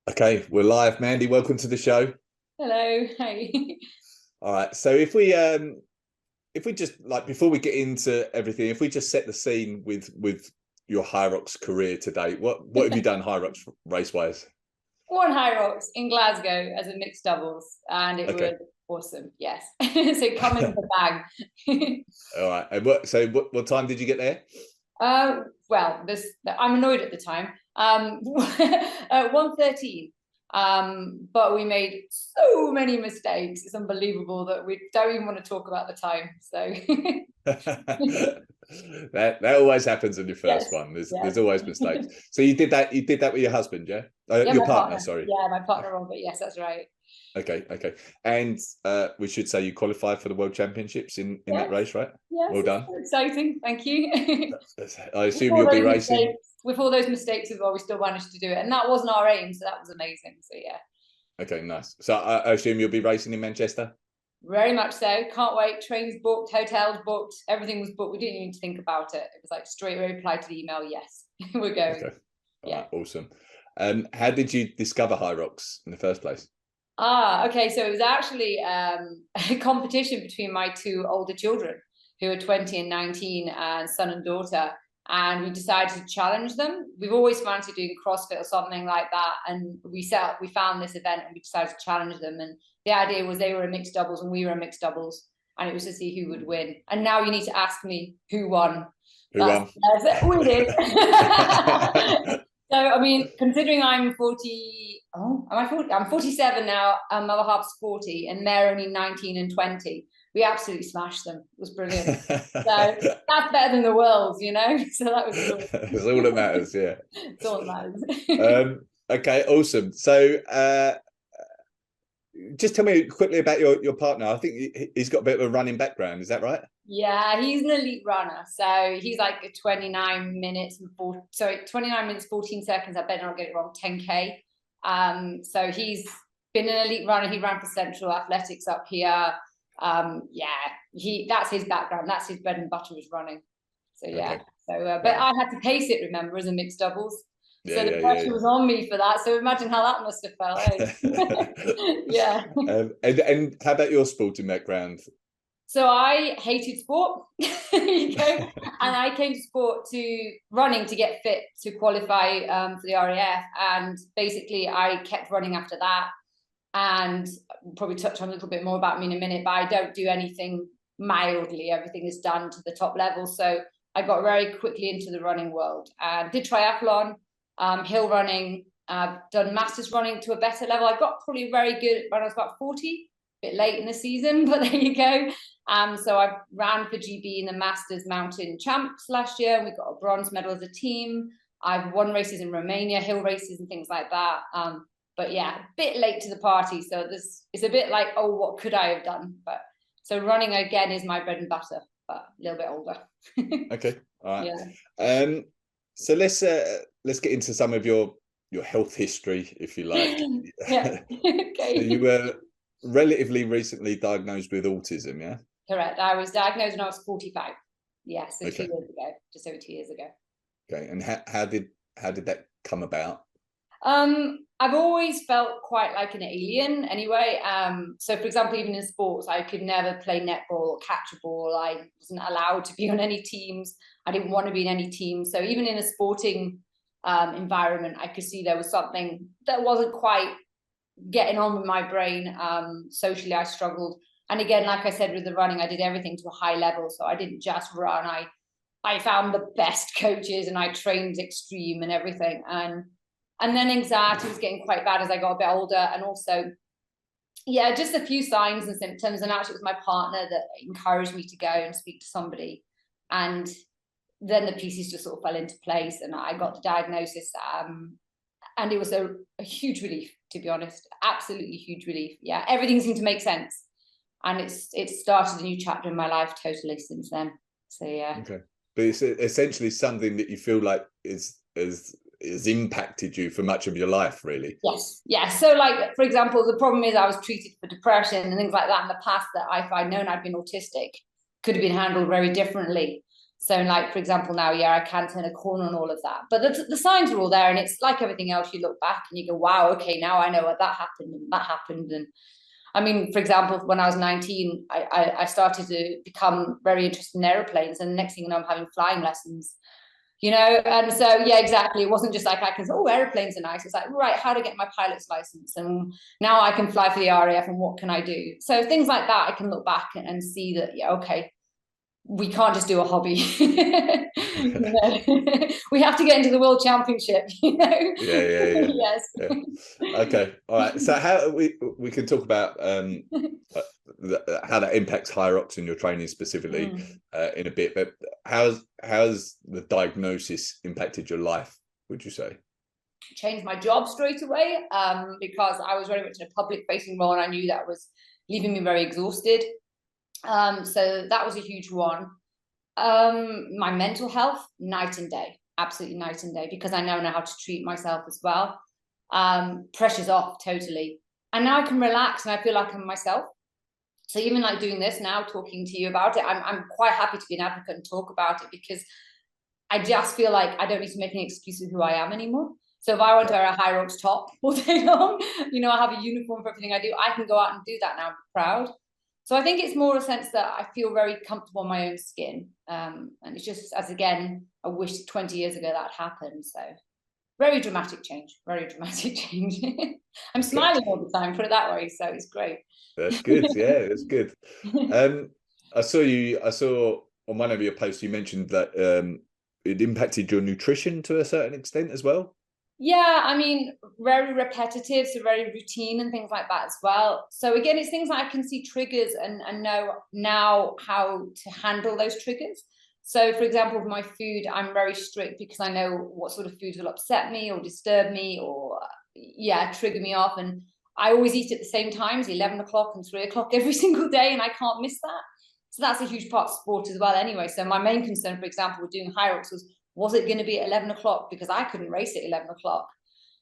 Okay, we're live. Mandy, welcome to the show. Hello. Hey. All right. So if we just like before we get into everything, if we just set the scene with your HYROX career to date, what have you done HYROX race wise? Won HYROX in Glasgow as a mixed doubles, and it was Okay. awesome. Yes. So come in the bag. All right. And what time did you get there? Well, I'm annoyed at the time. 1:13. But we made so many mistakes. It's unbelievable that we don't even want to talk about the time. So That always happens in your first yes, one. There's yes. always mistakes. So you did that with your husband, yeah? Yeah, Your my partner, partner. sorry. Yeah, my partner Robert. Yes, that's right. Okay. And we should say you qualified for the World Championships in that Yes, race, right? yes, Well it's done. so exciting. Thank you. I assume you'll be racing. With all those mistakes as well, we still managed to do it, and that wasn't our aim, so that was amazing. So yeah, Okay, nice. So I assume you'll be racing in Manchester. very much so. Can't wait. Trains booked, hotels booked, everything was booked. We didn't even think about it. It was like straight away reply to the email. Yes, we're going. Okay, all Yeah. right, awesome. How did you discover HYROX in the first place? Okay. So it was actually a competition between my two older children, who are 20 and 19, and son and daughter. And we decided to challenge them. We've always fancied doing CrossFit or something like that. And we found this event and we decided to challenge them. And the idea was they were a mixed doubles and we were a mixed doubles. And it was to see who would win. And now you need to ask me who won. Who won? That's it. We did. So, I mean, considering I'm 40, oh, am I 40? I'm 47 now, and my other half's 40, and they're only 19 and 20. We absolutely smashed them. It was brilliant. So that's better than the world, you know? So that was brilliant. It's all that matters, yeah. It's all that matters. Okay, awesome. So just tell me quickly about your partner. I think he's got a bit of a running background. Is that right? Yeah, he's an elite runner. So he's like a 29 minutes 29 minutes, 14 seconds. I better not get it wrong, 10K. So he's been an elite runner. He ran for Central Athletics up here. Yeah, that's his background. That's his bread and butter is running. So yeah. Okay. But I had to pace it, remember, as a mixed doubles. Yeah, So the pressure was on me for that. So imagine how that must have felt. Eh? Yeah. And how about your sporting background? So I hated sport, you know, and I came to sport to running to get fit to qualify for the RAF. And basically I kept running after that. And we'll probably touch on a little bit more about me in a minute, but I don't do anything mildly. Everything is done to the top level. So I got very quickly into the running world and did triathlon, hill running, done masters running to a better level. I got probably very good when I was about 40, a bit late in the season, but there you go. So I ran for GB in the Masters Mountain Champs last year, and we got a bronze medal as a team. I've won races in Romania, hill races and things like that. But yeah, a bit late to the party. So it's a bit like, oh, what could I have done? But so running again is my bread and butter, but a little bit older. Okay, all right. Yeah. So let's get into some of your health history, if you like. Yeah. Okay. So you were relatively recently diagnosed with autism, yeah? Correct. I was diagnosed when I was 45. Yeah, so Okay. 2 years ago, just over 2 years ago. Okay, and how did that come about? I've always felt quite like an alien anyway. So for example, even in sports, I could never play netball or catch a ball. I wasn't allowed to be on any teams. I didn't want to be in any teams. So even in a sporting environment, I could see there was something that wasn't quite getting on with my brain. Socially, I struggled. And again, like I said, with the running, I did everything to a high level. So I didn't just run. I found the best coaches and I trained extreme and everything. And then anxiety was getting quite bad as I got a bit older. And also, yeah, just a few signs and symptoms. And actually, it was my partner that encouraged me to go and speak to somebody. And then the pieces just sort of fell into place. And I got the diagnosis. And it was a huge relief, to be honest. Absolutely huge relief. Yeah, everything seemed to make sense. And it started a new chapter in my life totally since then. So, yeah. Okay. But it's essentially something that you feel like is impacted you for much of your life, really. Yes. Yeah. So like, for example, the problem is I was treated for depression and things like that in the past that if I'd known I'd been autistic, could have been handled very differently. So like, for example, now, yeah, I can turn a corner and all of that. But the signs are all there. And it's like everything else, you look back and you go, wow, okay, now I know what that happened and that happened. And I mean, for example, when I was 19, I started to become very interested in airplanes. And the next thing you know, I'm having flying lessons, you know? And so, yeah, exactly. It wasn't just like I can say, oh, airplanes are nice. It's like, right, how to get my pilot's license? And now I can fly for the RAF and what can I do? So things like that, I can look back and see that, yeah, okay, we can't just do a hobby. You know? We have to get into the world championship, you know. Yeah. Yes. Yeah. Okay, all right, so how we can talk about how that impacts HYROX in your training specifically in a bit, but how's the diagnosis impacted your life, would you say? Changed my job straight away, because I was very much in a public facing role and I knew that was leaving me very exhausted. So that was a huge one. My mental health, night and day, absolutely night and day, because I now know how to treat myself as well. Pressure's off totally. And now I can relax and I feel like I'm myself. So even like doing this now, talking to you about it, I'm quite happy to be an advocate and talk about it, because I just feel like I don't need to make any excuse of who I am anymore. So if I want to wear a HYROX top all day long, you know, I have a uniform for everything I do, I can go out and do that now, I'm proud. So I think it's more a sense that I feel very comfortable in my own skin. And it's just, as again, I wish 20 years ago that happened. So very dramatic change, very dramatic change. I'm smiling all the time, put it that way. So it's great. That's good. Yeah, that's good. I saw on one of your posts, you mentioned that it impacted your nutrition to a certain extent as well. Yeah, I mean, very repetitive, so very routine and things like that as well. So again, it's things that I can see triggers and know now how to handle those triggers. So for example, with my food, I'm very strict because I know what sort of foods will upset me or disturb me or, yeah, trigger me off. And I always eat at the same times, 11 o'clock and 3 o'clock every single day, and I can't miss that. So that's a huge part of sport as well anyway. So my main concern, for example, with doing HYROX was it going to be at 11 o'clock? Because I couldn't race at 11 o'clock.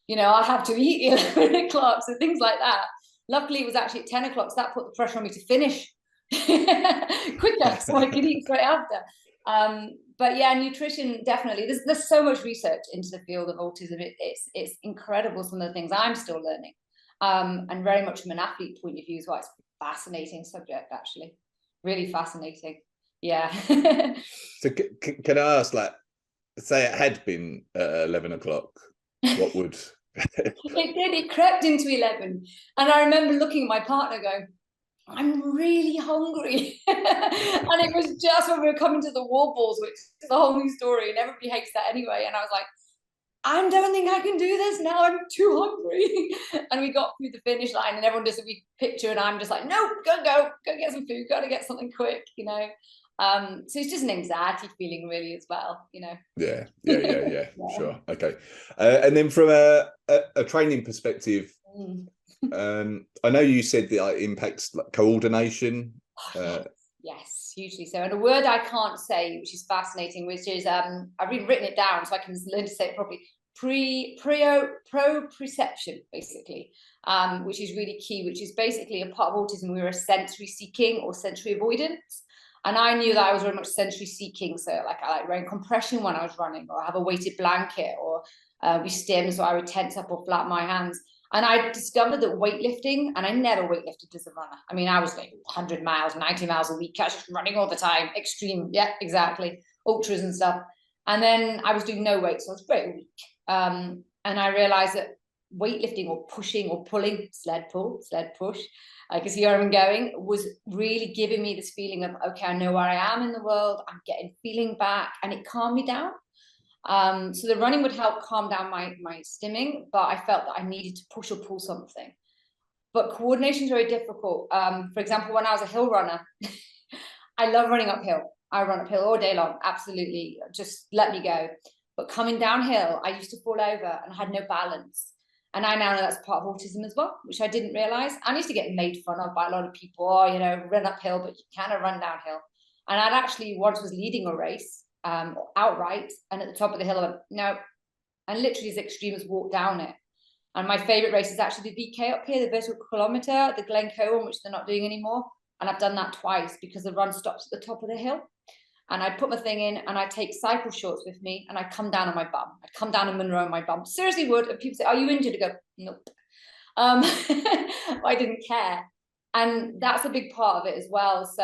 You know, I have to eat 11 o'clock, so things like that. Luckily, it was actually at 10 o'clock, so that put the pressure on me to finish quicker so I could eat straight after. But yeah, nutrition, definitely. There's so much research into the field of autism. It's incredible, some of the things I'm still learning. And very much from an athlete point of view as well. It's a fascinating subject, actually. Really fascinating. Yeah. So can I ask, like, say it had been 11 o'clock, what would it crept into 11, and I remember looking at my partner going, I'm really hungry. And it was just when we were coming to the wall balls, which is a whole new story and everybody hates that anyway, and I was like, I don't think I can do this now, I'm too hungry. And we got through the finish line and everyone does a big picture and I'm just like, no, go get some food, gotta get something quick, you know. So it's just an anxiety feeling really as well, you know. Yeah. Sure. Okay. And then from a training perspective, I know you said that it impacts like coordination. Yes, hugely so. And a word I can't say, which is fascinating, which is I've written it down so I can learn to say it properly. Proprioception, basically, which is really key, which is basically a part of autism. We were sensory seeking or sensory avoidance. And I knew that I was very much sensory seeking. So like I like wearing compression when I was running, or I have a weighted blanket, or we stim, so I would tense up or flap my hands. And I discovered that weightlifting, and I never weightlifted as a runner. I mean, I was like 100 miles, 90 miles a week, I was just running all the time, extreme, yeah, exactly, ultras and stuff. And then I was doing no weight, so I was very weak. And I realized that weightlifting or pushing or pulling, sled pull, sled push, I can see where I'm going, was really giving me this feeling of, okay, I know where I am in the world, I'm getting feeling back, and it calmed me down. So the running would help calm down my stimming, but I felt that I needed to push or pull something. But coordination is very difficult. For example, when I was a hill runner, I love running uphill. I run uphill all day long, absolutely, just let me go. But coming downhill, I used to fall over and had no balance. And I now know that's part of autism as well, which I didn't realize. I used to get made fun of by a lot of people, oh, you know, run uphill, but you cannot run downhill. And I'd actually once was leading a race outright, and at the top of the hill, I went, no, and literally as extreme as walk down it. And my favorite race is actually the VK up here, the vertical kilometer, the Glencoe one, which they're not doing anymore. And I've done that twice because the run stops at the top of the hill. And I'd put my thing in and I'd take cycle shorts with me and I'd come down on my bum. I'd come down in Monroe on my bum. Seriously would. And people say, are you injured? I go, nope. I didn't care. And that's a big part of it as well. So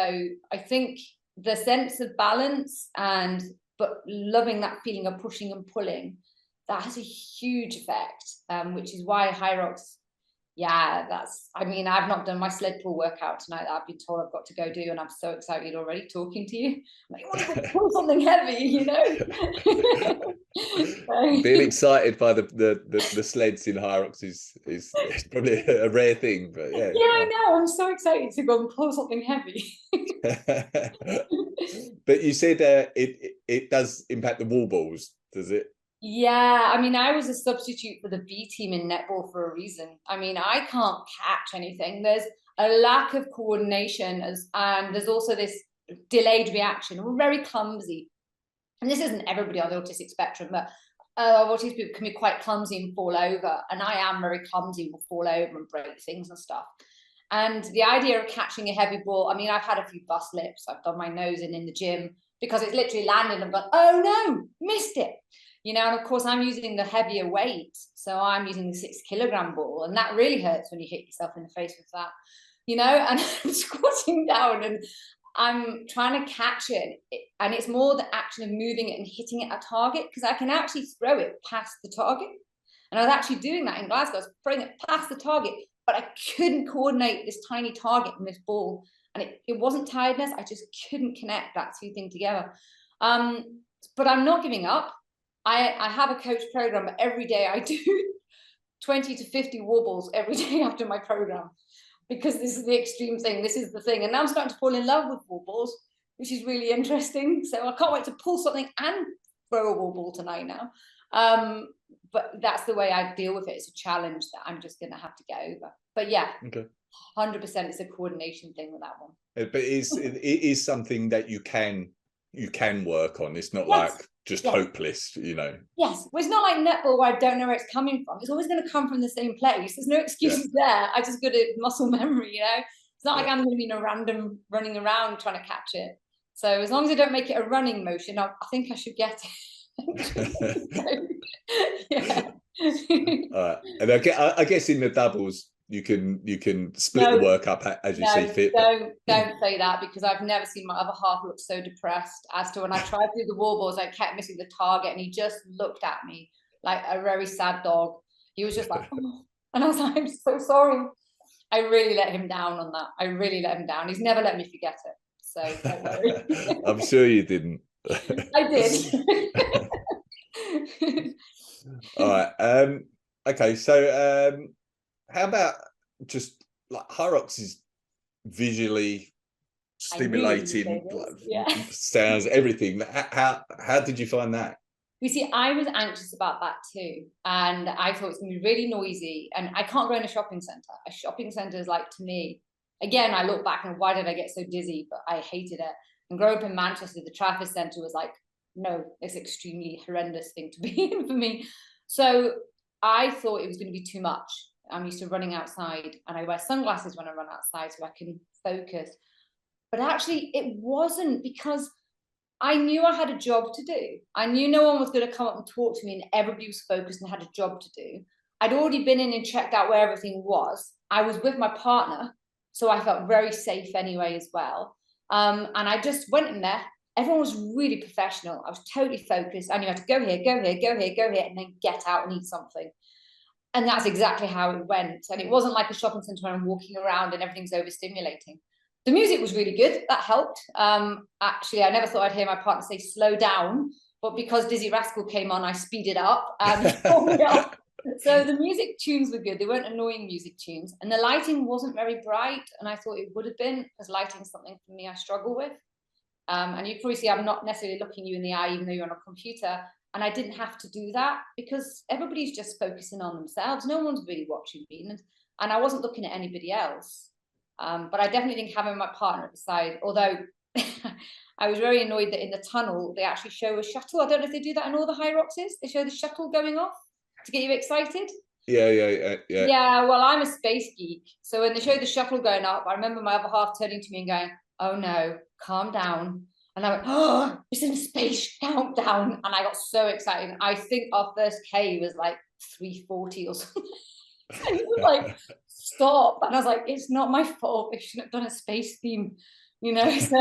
I think the sense of balance but loving that feeling of pushing and pulling, that has a huge effect, which is why HYROX, I mean, I've not done my sled pull workout tonight that I've been told I've got to go do, and I'm so excited already talking to you. Like, you want to go pull something heavy, you know? Being excited by the sleds in HYROX is probably a rare thing, but yeah. Yeah, I know. I'm so excited to go and pull something heavy. But you said it does impact the wall balls, does it? Yeah, I mean, I was a substitute for the B team in netball for a reason. I mean, I can't catch anything. There's a lack of coordination, and there's also this delayed reaction. We're very clumsy. And this isn't everybody on the autistic spectrum, but autistic people can be quite clumsy and fall over. And I am very clumsy, will fall over and break things and stuff. And the idea of catching a heavy ball, I mean, I've had a few bust lips. I've done my nose in the gym because it's literally landed and gone, oh no, missed it. You know, and of course I'm using the heavier weight. So I'm using the 6 kilogram ball, and that really hurts when you hit yourself in the face with that, you know, and I'm squatting down and I'm trying to catch it. And it's more the action of moving it and hitting it at target, because I can actually throw it past the target. And I was actually doing that in Glasgow. I was throwing it past the target, but I couldn't coordinate this tiny target and this ball. And it wasn't tiredness. I just couldn't connect that two things together. But I'm not giving up. I have a coach program, but every day I do 20 to 50 wobbles every day after my program, because this is the extreme thing. This is the thing. And now I'm starting to fall in love with wobbles, which is really interesting. So I can't wait to pull something and throw a wobble tonight now. But that's the way I deal with it. It's a challenge that I'm just going to have to get over. But yeah, okay. 100% it's a coordination thing with that one. But it is something that you can work on. It's not like just hopeless, you know. Yes, well, it's not like netball where I don't know where it's coming from. It's always going to come from the same place. There's no excuses there. I just got a muscle memory, you know. It's not like I'm going to be in a random running around trying to catch it. So as long as I don't make it a running motion, I think I should get it. All right. And I guess in the doubles you can split the work up as you see fit. Don't say that, because I've never seen my other half look so depressed as to when I tried to do the wall balls. I kept missing the target, and he just looked at me like a very sad dog. He was just like, oh. And I was like, I'm so sorry. I really let him down on that. I really let him down. He's never let me forget it. So don't worry. I'm sure you didn't. I did. All right. Okay. So how about just like HYROX is visually stimulating, sounds, everything. How did you find that? You see, I was anxious about that too, and I thought it's going to be really noisy, and I can't go in a shopping centre. A shopping centre is like, to me, again, I look back and why did I get so dizzy? But I hated it. And growing up in Manchester, the Trafford Centre was like, no, it's an extremely horrendous thing to be in for me. So I thought it was going to be too much. I'm used to running outside, and I wear sunglasses when I run outside so I can focus. But actually it wasn't, because I knew I had a job to do. I knew no one was going to come up and talk to me, and everybody was focused and had a job to do. I'd already been in and checked out where everything was. I was with my partner, so I felt very safe anyway as well. And I just went in there. Everyone was really professional. I was totally focused. I knew I had to go here, go here, go here, go here, and then get out and eat something. And that's exactly how it went. And it wasn't like a shopping centre where I'm walking around and everything's overstimulating. The music was really good. That helped. Actually, I never thought I'd hear my partner say slow down, but because Dizzy Rascal came on, I speeded up and So the music tunes were good. They weren't annoying music tunes. And the lighting wasn't very bright. And I thought it would have been, because lighting is something for me I struggle with. And you probably see I'm not necessarily looking you in the eye, even though you're on a computer. And I didn't have to do that because everybody's just focusing on themselves. No one's really watching me. And I wasn't looking at anybody else. But I definitely think having my partner at the side, although I was very annoyed that in the tunnel, they actually show a shuttle. I don't know if they do that in all the HYROXs. They show the shuttle going off to get you excited. Yeah, well, I'm a space geek. So when they show the shuttle going up, I remember my other half turning to me and going, oh no, calm down. And I went, oh, it's in space countdown. And I got so excited. I think our first K was like 3:40 or something. And he was like, stop. And I was like, it's not my fault. They shouldn't have done a space theme, you know? So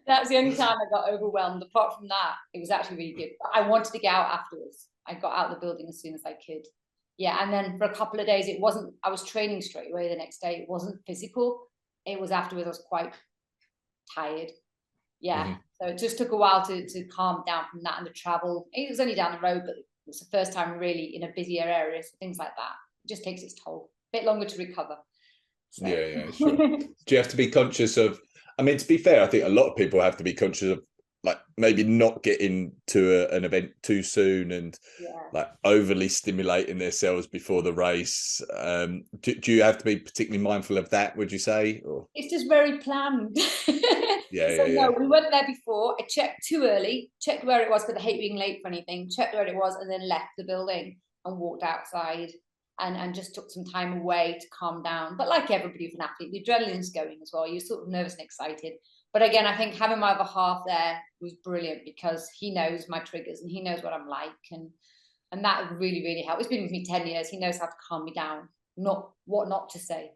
that's the only time I got overwhelmed. Apart from that, it was actually really good. But I wanted to get out afterwards. I got out of the building as soon as I could. Yeah, and then for a couple of days, it wasn't, I was training straight away the next day. It wasn't physical. It was afterwards, I was quite tired. Yeah, so it just took a while to calm down from that, and the travel. It was only down the road, but it was the first time really in a busier area, so things like that. It just takes its toll. A bit longer to recover. So. Yeah, sure. Do you have to be conscious of, I mean, to be fair, I think a lot of people have to be conscious of, like, maybe not getting to an event too soon and like overly stimulating themselves before the race. Do you have to be particularly mindful of that, would you say? Or? It's just very planned. No, we went there before. I checked too early, checked where it was because I hate being late for anything, checked where it was, and then left the building and walked outside and just took some time away to calm down. But like everybody with an athlete, the adrenaline's going as well. You're sort of nervous and excited. But again, I think having my other half there was brilliant because he knows my triggers and he knows what I'm like. And that really, really helped. It's been with me 10 years. He knows how to calm me down, not what not to say.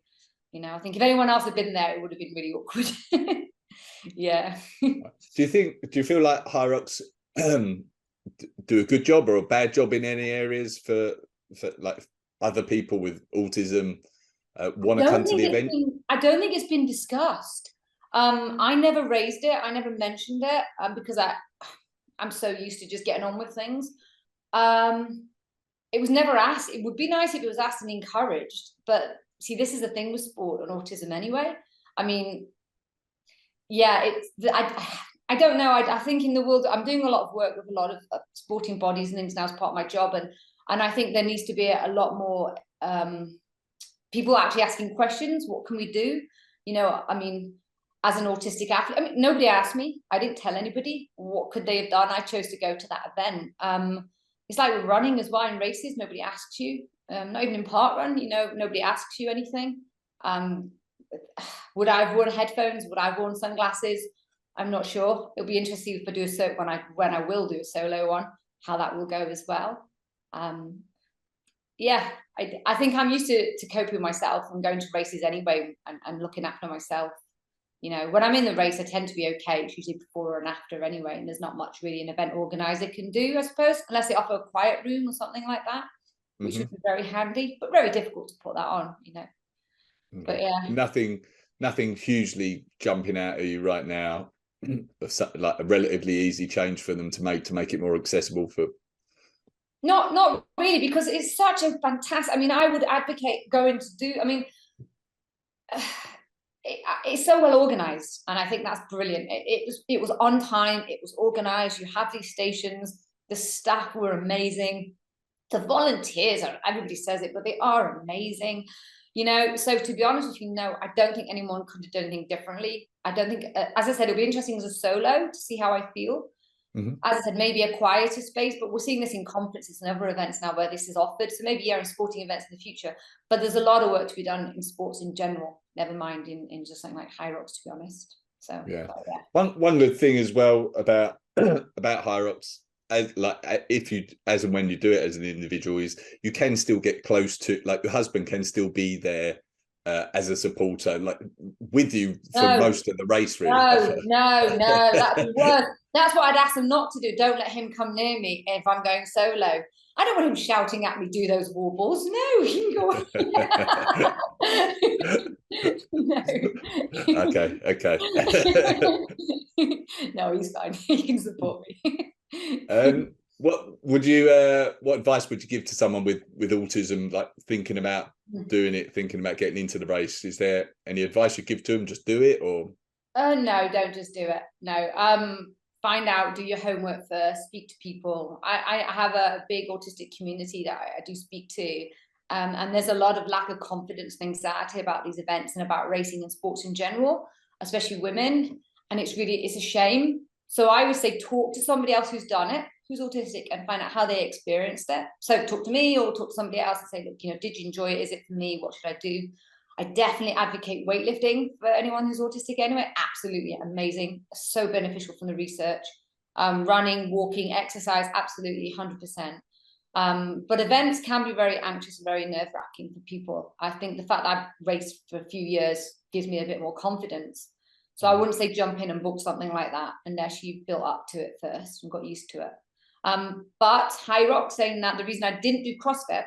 You know, I think if anyone else had been there, it would have been really awkward. Yeah. Do you feel like HYROX do a good job or a bad job in any areas for like other people with autism want to come to the event? I don't think it's been discussed. I never raised it. I never mentioned it because I'm so used to just getting on with things. It was never asked. It would be nice if it was asked and encouraged, but see, this is the thing with sport and autism anyway. I mean, yeah, I don't know. I think in the world, I'm doing a lot of work with a lot of sporting bodies and things now as part of my job, and I think there needs to be a lot more people actually asking questions. What can we do? You know, I mean, as an autistic athlete, I mean, nobody asked me. I didn't tell anybody. What could they have done? I chose to go to that event. It's like with running as well in races. Nobody asks you. Not even in park run, you know, nobody asks you anything. Would I have worn headphones? Would I have worn sunglasses? I'm not sure. It'll be interesting if I do when I will do a solo one, how that will go as well. Yeah, I think I'm used to coping with myself and going to races anyway and looking after myself. You know, when I'm in the race, I tend to be okay. It's usually before and after anyway, and there's not much really an event organizer can do, I suppose, unless they offer a quiet room or something like that, which would be very handy, but very difficult to put that on, you know. But yeah, nothing hugely jumping out at you right now, like a relatively easy change for them to make it more accessible for. Not really, because it's such a fantastic. I mean, I would advocate going to do. I mean, it's so well organized, and I think that's brilliant. It was on time. It was organized. You have these stations. The staff were amazing. The volunteers are. Everybody says it, but they are amazing. You know, so to be honest with you, no, I don't think anyone could have done anything differently. I don't think, as I said, it'll be interesting as a solo to see how I feel. As I said, maybe a quieter space, but we're seeing this in conferences and other events now where this is offered. So maybe, yeah, in sporting events in the future. But there's a lot of work to be done in sports in general, never mind in just something like HYROX, to be honest. So yeah. But, yeah. One good thing as well about HYROX, as and when you do it as an individual, is you can still get close to, like, your husband can still be there as a supporter, like with you for most of the race, really. No, that'd be worse. That's what I'd ask them not to do. Don't let him come near me if I'm going solo. I don't want him shouting at me, do those warbles. No, he can go. No. Okay. No, he's fine. He can support me. What advice would you give to someone with autism, like thinking about doing it, thinking about getting into the race? Is there any advice you give to them? Just do it, or? No, don't just do it. No. Find out, do your homework first, speak to people. I have a big autistic community that I do speak to. And there's a lot of lack of confidence and anxiety about these events and about racing and sports in general, especially women. And it's a shame. So I would say talk to somebody else who's done it, who's autistic, and find out how they experienced it. So talk to me or talk to somebody else and say, look, you know, did you enjoy it? Is it for me? What should I do? I definitely advocate weightlifting for anyone who's autistic anyway. Absolutely amazing. So beneficial from the research. Running, walking, exercise, absolutely 100%. But events can be very anxious and very nerve-wracking for people. I think the fact that I've raced for a few years gives me a bit more confidence. So I wouldn't say jump in and book something like that unless you've built up to it first and got used to it. But HYROX saying that the reason I didn't do CrossFit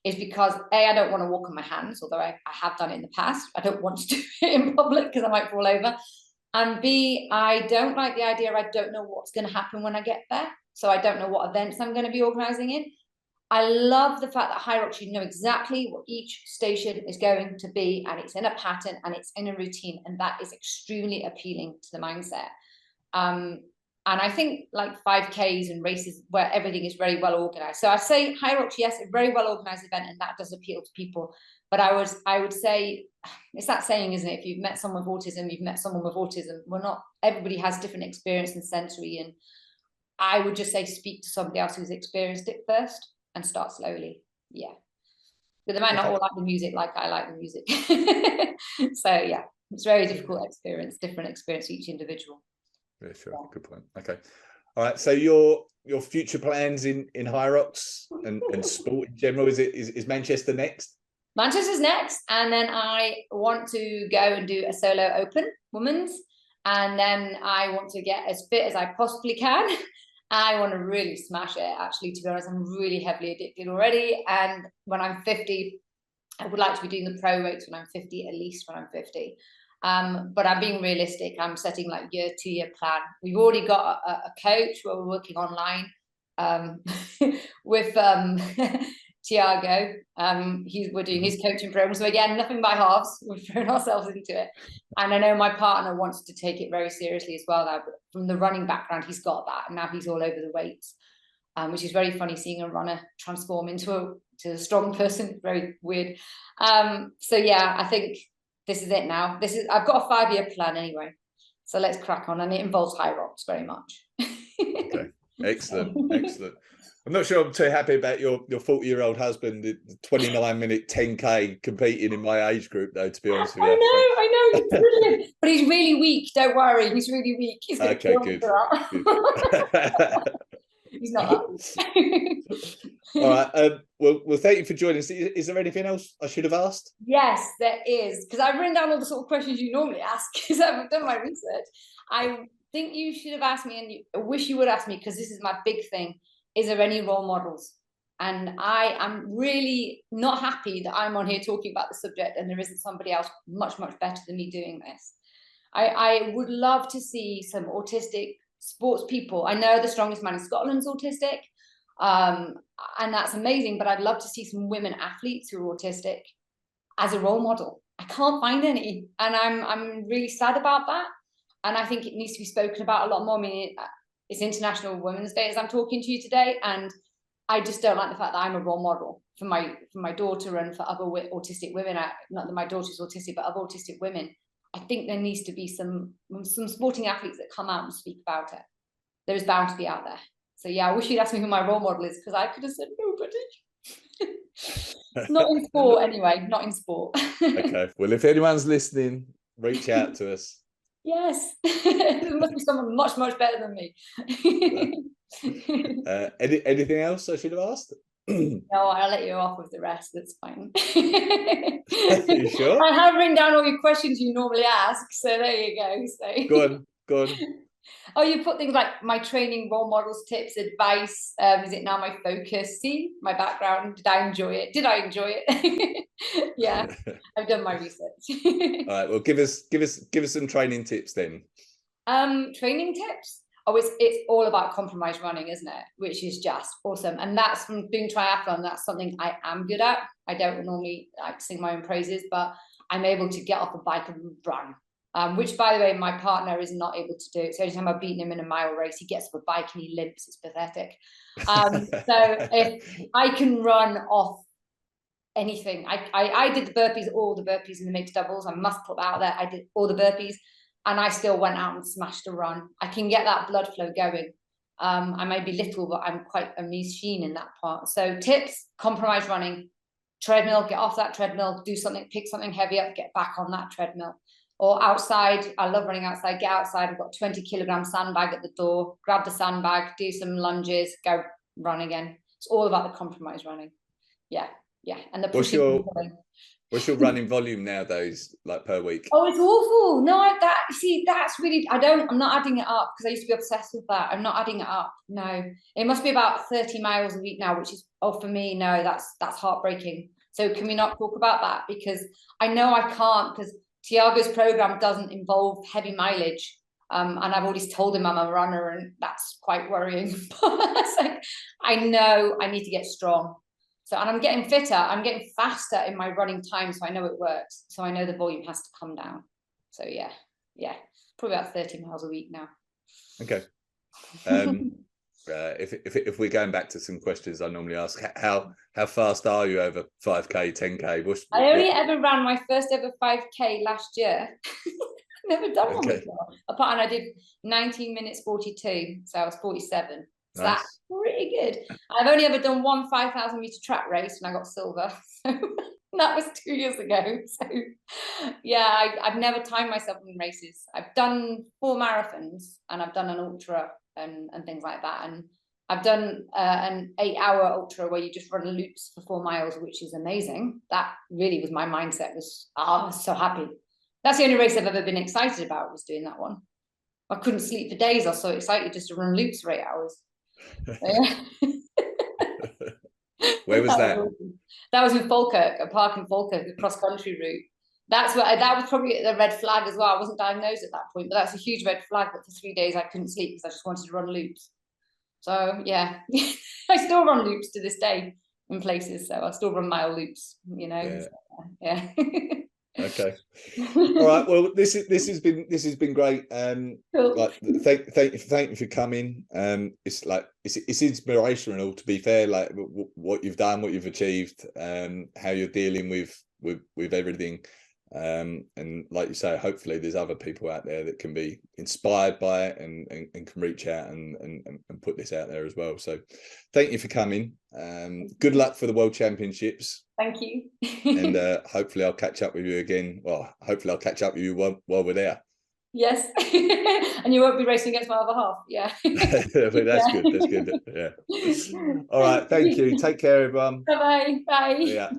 is because A, I don't want to walk on my hands, although I have done it in the past. I don't want to do it in public because I might fall over. And B, I don't like the idea. I don't know what's going to happen when I get there. So I don't know what events I'm going to be organising in. I love the fact that HYROX, you know exactly what each station is going to be, and it's in a pattern and it's in a routine, and that is extremely appealing to the mindset. And I think like 5Ks and races where everything is very well organized. So I say HYROX, yes, a very well organized event, and that does appeal to people. But I would say, it's that saying, isn't it? If you've met someone with autism, you've met someone with autism. We're not, everybody has different experience and sensory. And I would just say, speak to somebody else who's experienced it first and start slowly. Yeah. But they might not all like the music like I like the music. So yeah, it's very difficult experience, different experience for each individual. Yeah, sure. Yeah. Good point. Okay. All right. So your future plans in HYROX and sport in general, is Manchester next? Manchester's next, and then I want to go and do a solo open women's, and then I want to get as fit as I possibly can. I want to really smash it, actually, to be honest. I'm really heavily addicted already, and when I'm 50, I would like to be doing the pro rates when I'm 50, at least when I'm 50. But I'm being realistic. I'm setting like year, 2 year plan. We've already got a coach where we're working online with Tiago. We're doing his coaching program. So again, nothing by halves. We've thrown ourselves into it. And I know my partner wants to take it very seriously as well now. But from the running background, he's got that. And now he's all over the weights, which is very funny seeing a runner transform into a strong person. Very weird. So yeah, I think this is it now. I've got a 5-year plan anyway. So let's crack on. And it involves HYROX very much. Okay. Excellent. Excellent. I'm not sure I'm too happy about your 40-year-old husband, the 29-minute 10K competing in my age group, though, to be honest with you. I know, he's brilliant. But he's really weak, don't worry. He's really weak. He's okay, good. He's not that. All right. Well, thank you for joining us. Is there anything else I should have asked? Yes, there is. Because I've written down all the sort of questions you normally ask, because I've done my research. I think you should have asked me, and I wish you would ask me, because this is my big thing. Is there any role models? And I am really not happy that I'm on here talking about the subject and there isn't somebody else much, much better than me doing this. I would love to see some autistic sports people. I know the strongest man in Scotland's autistic, and that's amazing, but I'd love to see some women athletes who are autistic as a role model. I can't find any, and I'm really sad about that. And I think it needs to be spoken about a lot more. I mean, it's International Women's Day as I'm talking to you today, and I just don't like the fact that I'm a role model for my daughter and for other autistic women. Not that my daughter's autistic, but other autistic women. I think there needs to be some sporting athletes that come out and speak about it. There is bound to be out there. So yeah, I wish you'd asked me who my role model is, because I could have said nobody. Not in sport anyway, not in sport. Okay, well, if anyone's listening, reach out to us. Yes, there must be someone much, much better than me. Anything else I should have asked? No, I'll let you off with the rest. That's fine. You sure? I have written down all your questions you normally ask, so there you go. So go on. Oh, you put things like my training, role models, tips, advice. Is it now my focus? See my background. Did I enjoy it? Did I enjoy it? Yeah, I've done my research. All right. Well, give us some training tips then. Training tips. Oh, it's all about compromise running, isn't it? Which is just awesome. And that's from doing triathlon. That's something I am good at. I don't normally like sing my own praises, but I'm able to get off a bike and run. Which, by the way, my partner is not able to do. So every time I've beaten him in a mile race, he gets off a bike and he limps. It's pathetic. So if I can run off anything, I did the burpees, all the burpees in the mixed doubles. I must put that out there. I did all the burpees, and I still went out and smashed a run. I can get that blood flow going. I may be little, but I'm quite a machine in that part. So tips: compromise running, treadmill, get off that treadmill, do something, pick something heavy up, get back on that treadmill. Or outside, I love running outside, get outside, I've got 20-kilogram sandbag at the door, grab the sandbag, do some lunges, go run again. It's all about the compromise running. Yeah. And the pushing. What's your running volume nowadays, like per week? Oh, it's awful. No, that's really, I'm not adding it up, because I used to be obsessed with that. I'm not adding it up. No, it must be about 30 miles a week now, which is, for me, no, that's heartbreaking. So can we not talk about that? Because I know I can't, because Tiago's program doesn't involve heavy mileage. And I've already told him I'm a runner, and that's quite worrying. It's like, I know I need to get strong. So, and I'm getting fitter, I'm getting faster in my running time, so I know it works. So I know the volume has to come down. So yeah, probably about 30 miles a week now. Okay. If we're going back to some questions I normally ask, how fast are you over 5K, 10K? I only ever ran my first ever 5K last year. Never done one before. Apart, and I did 19 minutes 42, so I was 47. So nice. That's pretty good. I've only ever done one 5,000 meter track race, and I got silver. So that was 2 years ago. So yeah, I've never timed myself in races. I've done 4 marathons, and I've done an ultra and things like that. And I've done an 8-hour ultra where you just run loops for 4 miles, which is amazing. That really was my mindset. I was so happy. That's the only race I've ever been excited about, was doing that one. I couldn't sleep for days. I was so excited just to run loops for 8 hours. Yeah. Where was that? That was in Falkirk, a park in Falkirk, a cross-country route. That was probably the red flag as well. I wasn't diagnosed at that point, but that's a huge red flag that for 3 days I couldn't sleep because I just wanted to run loops. So yeah, I still run loops to this day in places. So I still run mile loops, you know. Yeah. Okay. All right. Well, this has been great. Cool. Like, thank you for coming. It's inspirational, to be fair. Like what you've done, what you've achieved, how you're dealing with everything. And like you say, hopefully there's other people out there that can be inspired by it and can reach out and put this out there as well. So thank you for coming. Good luck for the World Championships. Thank you. And hopefully I'll catch up with you again. Well, hopefully I'll catch up with you while we're there. Yes. And you won't be racing against my other half. Yeah. That's good. Yeah. All right. Thank you. Take care, everyone. Bye-bye. Bye. Yeah.